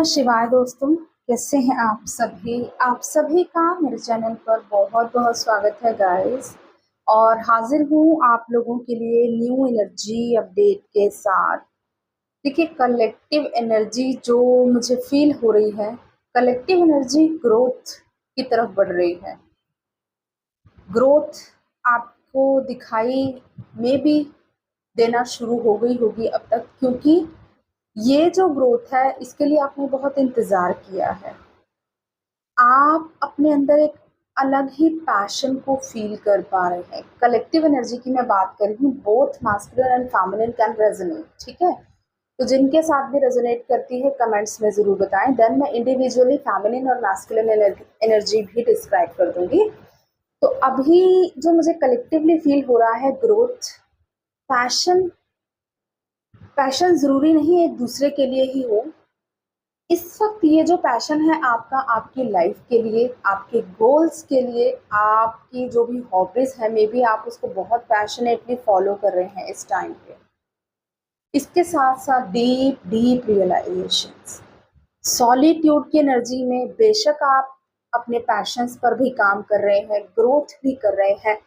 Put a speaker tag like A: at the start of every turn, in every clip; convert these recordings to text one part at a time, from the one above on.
A: शिवाय दोस्तों, कैसे हैं आप सभी का मेरे चैनल पर बहुत बहुत स्वागत है गाइस। और हाजिर हूँ आप लोगों के लिए न्यू एनर्जी अपडेट के साथ। देखिए, कलेक्टिव एनर्जी जो मुझे फील हो रही है, कलेक्टिव एनर्जी ग्रोथ की तरफ बढ़ रही है। ग्रोथ आपको दिखाई में भी देना शुरू हो गई होगी अब तक, क्योंकि ये जो ग्रोथ है इसके लिए आपने बहुत इंतज़ार किया है। आप अपने अंदर एक अलग ही पैशन को फ़ील कर पा रहे हैं। कलेक्टिव एनर्जी की मैं बात कर रही हूँ, both masculine and feminine can resonate, ठीक है? तो जिनके साथ भी रेजोनेट करती है कमेंट्स में ज़रूर बताएं। देन मैं इंडिविजुअली फेमिनिन और मास्कुलिन एनर्जी भी डिस्क्राइब कर दूंगी। तो अभी जो मुझे कलेक्टिवली फील हो रहा है, ग्रोथ, पैशन। पैशन ज़रूरी नहीं एक दूसरे के लिए ही हो। इस वक्त ये जो पैशन है आपका, आपकी लाइफ के लिए, आपके गोल्स के लिए, आपकी जो भी हॉबीज है, मे बी आप उसको बहुत पैशनेटली फॉलो कर रहे हैं इस टाइम पे। इसके साथ साथ डीप डीप रियलाइजेशंस, सॉलिट्यूड की एनर्जी में बेशक आप अपने पैशंस पर भी काम कर रहे हैं, ग्रोथ भी कर रहे हैं,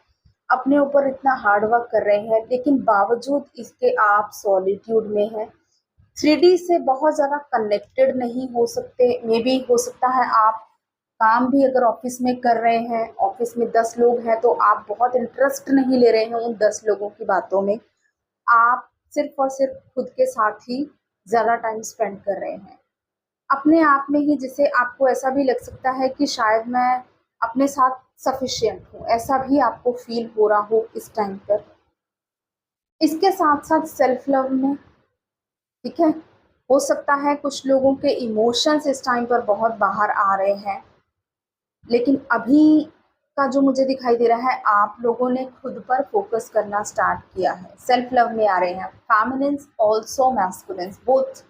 A: अपने ऊपर इतना हार्ड वर्क कर रहे हैं, लेकिन बावजूद इसके आप सॉलिट्यूड में हैं। 3D से बहुत ज़्यादा कनेक्टेड नहीं हो सकते। मे बी हो सकता है आप काम भी अगर ऑफिस में कर रहे हैं, ऑफिस में 10 लोग हैं, तो आप बहुत इंटरेस्ट नहीं ले रहे हैं उन 10 लोगों की बातों में। आप सिर्फ और सिर्फ खुद के साथ ही ज़्यादा टाइम स्पेंड कर रहे हैं अपने आप में ही, जिसे आपको ऐसा भी लग सकता है कि शायद मैं अपने साथ सफिशिएंट हूँ, ऐसा भी आपको फील हो रहा हो इस टाइम पर। इसके साथ साथ सेल्फ लव में, ठीक है, हो सकता है कुछ लोगों के इमोशंस इस टाइम पर बहुत बाहर आ रहे हैं, लेकिन अभी का जो मुझे दिखाई दे रहा है, आप लोगों ने खुद पर फोकस करना स्टार्ट किया है, सेल्फ लव में आ रहे हैं। Feminines also masculines both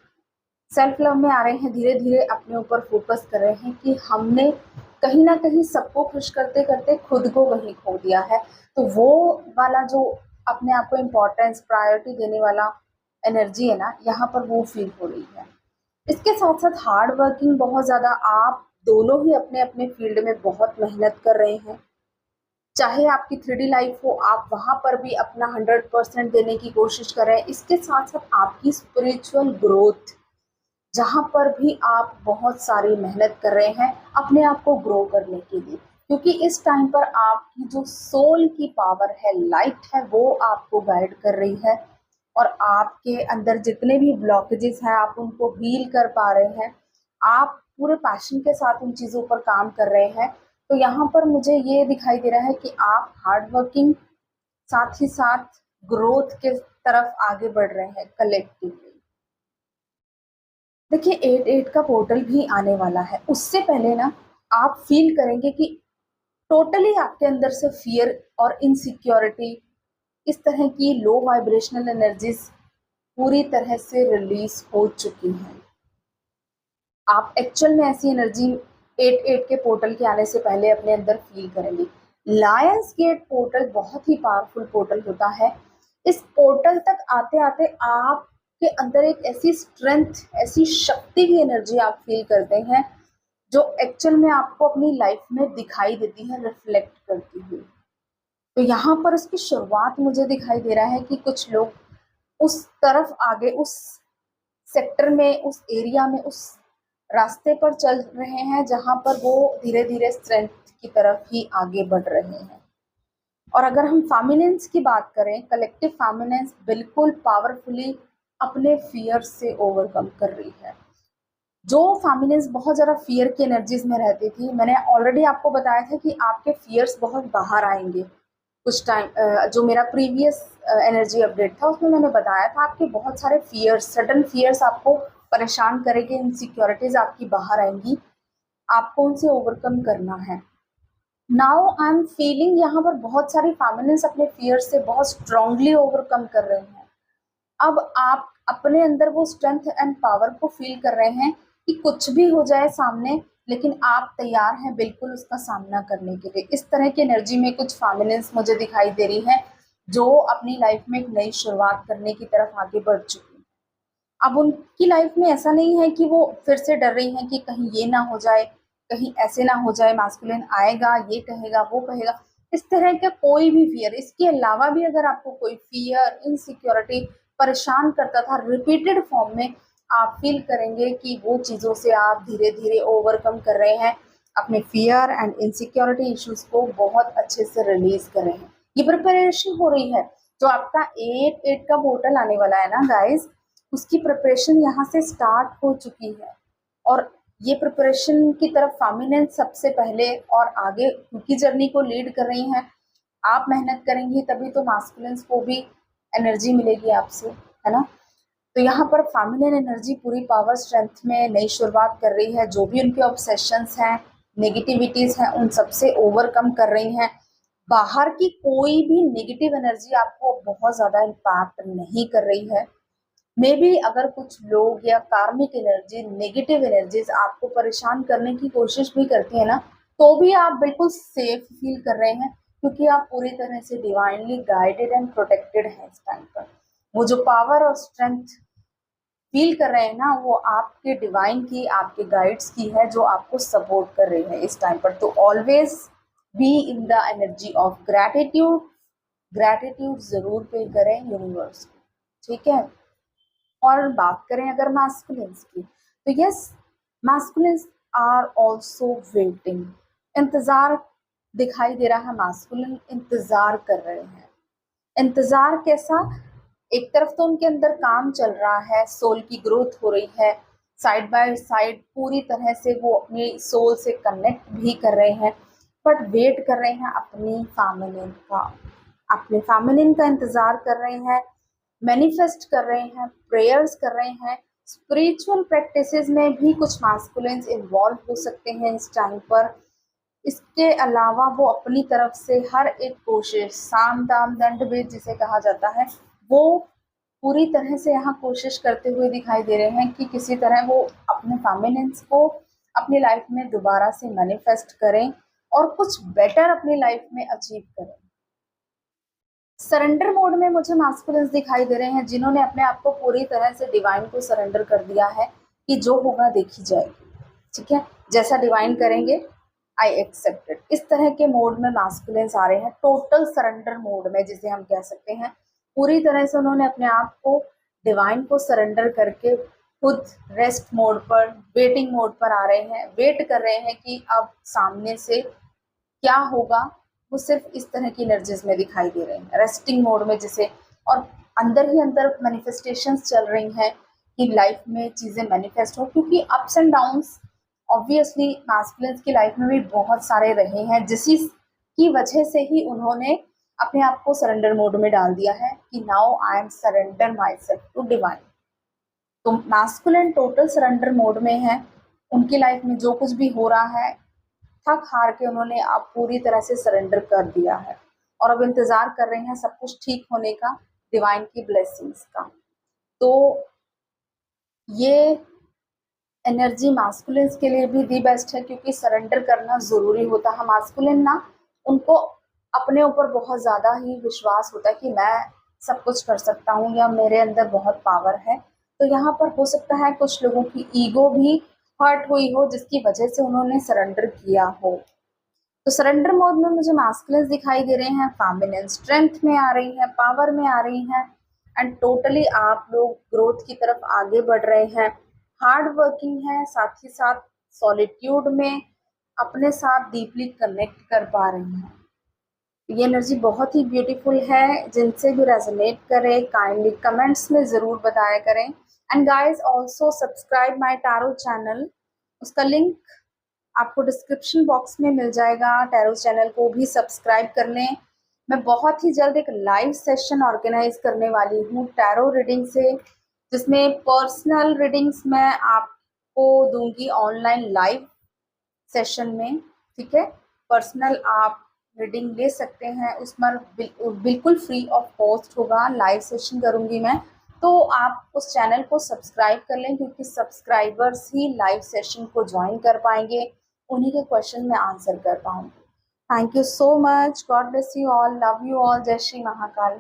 A: self love में आ रहे हैं, धीरे धीरे अपने ऊपर फोकस कर रहे हैं कि हमने कहीं ना कहीं सबको खुश करते करते खुद को वहीं खो दिया है। तो वो वाला जो अपने आप को इम्पोर्टेंस, प्रायोरिटी देने वाला एनर्जी है ना, यहाँ पर वो फील हो रही है। इसके साथ साथ हार्ड वर्किंग बहुत ज़्यादा, आप दोनों ही अपने अपने फील्ड में बहुत मेहनत कर रहे हैं। चाहे आपकी 3D लाइफ हो, आप वहाँ पर भी अपना 100% देने की कोशिश कर रहे हैं। इसके साथ साथ आपकी स्पिरिचुअल ग्रोथ, जहाँ पर भी आप बहुत सारी मेहनत कर रहे हैं अपने आप को ग्रो करने के लिए, क्योंकि इस टाइम पर आपकी जो सोल की पावर है, लाइट है, वो आपको गाइड कर रही है। और आपके अंदर जितने भी ब्लॉकेजेस हैं, आप उनको हील कर पा रहे हैं। आप पूरे पैशन के साथ उन चीज़ों पर काम कर रहे हैं। तो यहाँ पर मुझे ये दिखाई दे रहा है कि आप हार्ड वर्किंग, साथ ही साथ ग्रोथ के तरफ आगे बढ़ रहे हैं कलेक्टिवली। देखिए, 8-8 का पोर्टल भी आने वाला है। उससे पहले ना आप फील करेंगे कि टोटली आपके अंदर से फियर और इनसिक्योरिटी, इस तरह की लो वाइब्रेशनल एनर्जीज पूरी तरह से रिलीज हो चुकी हैं। आप एक्चुअल में ऐसी एनर्जी 8-8 के पोर्टल के आने से पहले अपने अंदर फील करेंगे। लायंस गेट पोर्टल बहुत ही पावरफुल पोर्टल होता है। इस पोर्टल तक आते आते आपके अंदर एक ऐसी स्ट्रेंथ, ऐसी शक्ति की एनर्जी आप फील करते हैं, जो एक्चुअल में आपको अपनी लाइफ में दिखाई देती है, रिफ्लेक्ट करती हुई। तो यहाँ पर उसकी शुरुआत मुझे दिखाई दे रहा है कि कुछ लोग उस तरफ आगे, उस सेक्टर में, उस एरिया में, उस रास्ते पर चल रहे हैं जहाँ पर वो धीरे धीरे स्ट्रेंथ की तरफ ही आगे बढ़ रहे हैं। और अगर हम फेमिनिन्स की बात करें, कलेक्टिव फेमिनिन्स बिल्कुल पावरफुली अपने फियर से ओवरकम कर रही है। जो फेमिनिन्स बहुत ज़्यादा फियर की एनर्जीज में रहती थी, मैंने ऑलरेडी आपको बताया था कि आपके फियर्स बहुत बाहर आएंगे कुछ टाइम। जो मेरा प्रीवियस एनर्जी अपडेट था उसमें मैंने बताया था, आपके बहुत सारे फियर्स, सडन फियर्स आपको परेशान करेंगे, इनसिक्योरिटीज आपकी बाहर आएंगी, आपको उनसे ओवरकम करना है। नाउ आई एम फीलिंग यहाँ पर बहुत सारी फेमिनिन्स अपने फियर से बहुत स्ट्रांगली ओवरकम कर रहे हैं। अब आप अपने अंदर वो स्ट्रेंथ एंड पावर को फील कर रहे हैं कि कुछ भी हो जाए सामने, लेकिन आप तैयार हैं बिल्कुल उसका सामना करने के लिए। इस तरह की एनर्जी में कुछ फेमिनिन्स मुझे दिखाई दे रही है, जो अपनी लाइफ में एक नई शुरुआत करने की तरफ आगे बढ़ चुकी है। अब उनकी लाइफ में ऐसा नहीं है कि वो फिर से डर रही हैं कि कहीं ये ना हो जाए, कहीं ऐसे ना हो जाए, मास्कुलिन आएगा, ये कहेगा, वो कहेगा, इस तरह का कोई भी फियर। इसके अलावा भी अगर आपको कोई फियर, इनसिक्योरिटी परेशान करता था रिपीटेड फॉर्म में, आप फील करेंगे कि वो चीज़ों से आप धीरे-धीरे ओवरकम कर रहे हैं, अपने फियर एंड इनसिक्योरिटी इश्यूज़ को बहुत अच्छे से रिलीज़ कर रहे हैं। ये प्रिपरेशन हो रही है, जो आपका 8-8 का पोर्टल आने वाला है ना गाइज़, उसकी प्रिपरेशन यहाँ से स्टार्ट हो चुकी है। और ये प्रिपरेशन की तरफ फामिनेंस सबसे पहले और आगे उनकी जर्नी को लीड कर रही हैं। आप मेहनत करेंगी तभी तो मास्कुलिन्स को भी एनर्जी मिलेगी आपसे, है ना? तो यहाँ पर फेमिनिन एनर्जी पूरी पावर स्ट्रेंथ में नई शुरुआत कर रही है। जो भी उनके ऑब्सेशंस हैं, नेगेटिविटीज़ हैं, उन सबसे ओवरकम कर रही हैं। बाहर की कोई भी नेगेटिव एनर्जी आपको बहुत ज़्यादा इम्पैक्ट नहीं कर रही है। मे बी अगर कुछ लोग या कार्मिक एनर्जी, नेगेटिव एनर्जीज आपको परेशान करने की कोशिश भी करती है ना, तो भी आप बिल्कुल सेफ फील कर रहे हैं, क्योंकि आप पूरी तरह से डिवाइनली गाइडेड एंड प्रोटेक्टेड हैं इस टाइम पर। वो जो पावर और स्ट्रेंथ फील कर रहे हैं ना, वो आपके डिवाइन की, आपके गाइड्स की है, जो आपको सपोर्ट कर रही है इस टाइम पर। तो always be in the energy of gratitude. Gratitude जरूर पे करें यूनिवर्स को, ठीक है? और बात करें अगर मास्कुलिन्स की, तो यस, मास्कुलिन्स आर ऑल्सो वेटिंग। इंतजार दिखाई दे रहा है, मास्कुलिन इंतजार कर रहे हैं। इंतजार कैसा? एक तरफ तो उनके अंदर काम चल रहा है, सोल की ग्रोथ हो रही है, साइड बाय साइड पूरी तरह से वो अपनी सोल से कनेक्ट भी कर रहे हैं, बट वेट कर रहे हैं अपनी फैमिलिन का, अपने फैमिलिन का इंतजार कर रहे हैं, मैनिफेस्ट कर रहे हैं, प्रेयर्स कर रहे हैं। स्पिरिचुअल प्रैक्टिसेस में भी कुछ मास्कुलिन्स इन्वॉल्व हो सकते हैं इस टाइम पर। इसके अलावा वो अपनी तरफ से हर एक कोशिश, साम दाम दंड भेद जिसे कहा जाता है, वो पूरी तरह से यहाँ कोशिश करते हुए दिखाई दे रहे हैं कि किसी तरह वो अपने फेमिनिन्स को अपनी लाइफ में दोबारा से मैनिफेस्ट करें और कुछ बेटर अपनी लाइफ में अचीव करें। सरेंडर मोड में मुझे मास्कुलिन्स दिखाई दे रहे हैं, जिन्होंने अपने आप को पूरी तरह से डिवाइन को सरेंडर कर दिया है कि जो होगा देखी जाएगी, ठीक है? जैसा डिवाइन करेंगे, आई एक्सेप्ट इट। इस तरह के मोड में मास्कुलिन्स आ रहे हैं, टोटल सरेंडर मोड में जिसे हम कह सकते हैं। पूरी तरह से उन्होंने अपने आप को डिवाइन को सरेंडर करके खुद रेस्ट मोड पर, वेटिंग मोड पर आ रहे हैं। वेट कर रहे हैं कि अब सामने से क्या होगा, वो सिर्फ इस तरह की एनर्जीज में दिखाई दे रहे हैं, रेस्टिंग मोड में जिसे। और अंदर ही अंदर मैनिफेस्टेशंस चल रही हैं कि लाइफ में चीज़ें मैनिफेस्ट हो, क्योंकि अप्स एंड डाउन्स ऑब्वियसली मास्कुलिन्स की लाइफ में भी बहुत सारे रहे हैं, जिसी की वजह से ही उन्होंने अपने आप को सरेंडर मोड में डाल दिया है कि now I am surrender myself to divine. तो मास्कुलिन टोटल सरेंडर मोड में है। उनकी लाइफ में जो कुछ भी हो रहा है, थक हार के उन्होंने अब पूरी तरह से सरेंडर कर दिया है और अब इंतजार कर रहे हैं सब कुछ ठीक होने का, डिवाइन की ब्लेसिंग्स का। तो ये एनर्जी मास्कुलिन्स के लिए भी दी बेस्ट है, क्योंकि सरेंडर करना ज़रूरी होता है। मास्कुलिन ना, उनको अपने ऊपर बहुत ज़्यादा ही विश्वास होता है कि मैं सब कुछ कर सकता हूँ या मेरे अंदर बहुत पावर है। तो यहाँ पर हो सकता है कुछ लोगों की ईगो भी हर्ट हुई हो, जिसकी वजह से उन्होंने सरेंडर किया हो। तो सरेंडर मोड में मुझे मास्कुलिन्स दिखाई दे रहे हैं, फेमिनिन स्ट्रेंथ में आ रही हैं, पावर में आ रही हैं, एंड टोटली आप लोग ग्रोथ की तरफ आगे बढ़ रहे हैं, हार्ड वर्किंग है, साथ ही साथ सॉलिट्यूड में अपने साथ डीपली कनेक्ट कर पा रही हैं। ये एनर्जी बहुत ही ब्यूटीफुल है। जिनसे भी रेजोनेट करे, काइंडली कमेंट्स में ज़रूर बताया करें। And guys also subscribe my tarot channel, उसका लिंक आपको डिस्क्रिप्शन बॉक्स में मिल जाएगा। टैरो चैनल को भी सब्सक्राइब कर लें। मैं बहुत ही जल्द एक लाइव सेशन ऑर्गेनाइज करने वाली हूँ टैरो रीडिंग से, जिसमें पर्सनल रीडिंग्स मैं आपको दूंगी ऑनलाइन लाइव सेशन में, ठीक है? पर्सनल आप रीडिंग ले सकते हैं, उसमें बिल्कुल फ्री ऑफ कॉस्ट होगा, लाइव सेशन करूँगी मैं। तो आप उस चैनल को सब्सक्राइब कर लें, क्योंकि सब्सक्राइबर्स ही लाइव सेशन को ज्वाइन कर पाएंगे, उन्हीं के क्वेश्चन में आंसर कर पाऊँगी। Thank you so much, God bless you all, love you all, जय श्री महाकाल।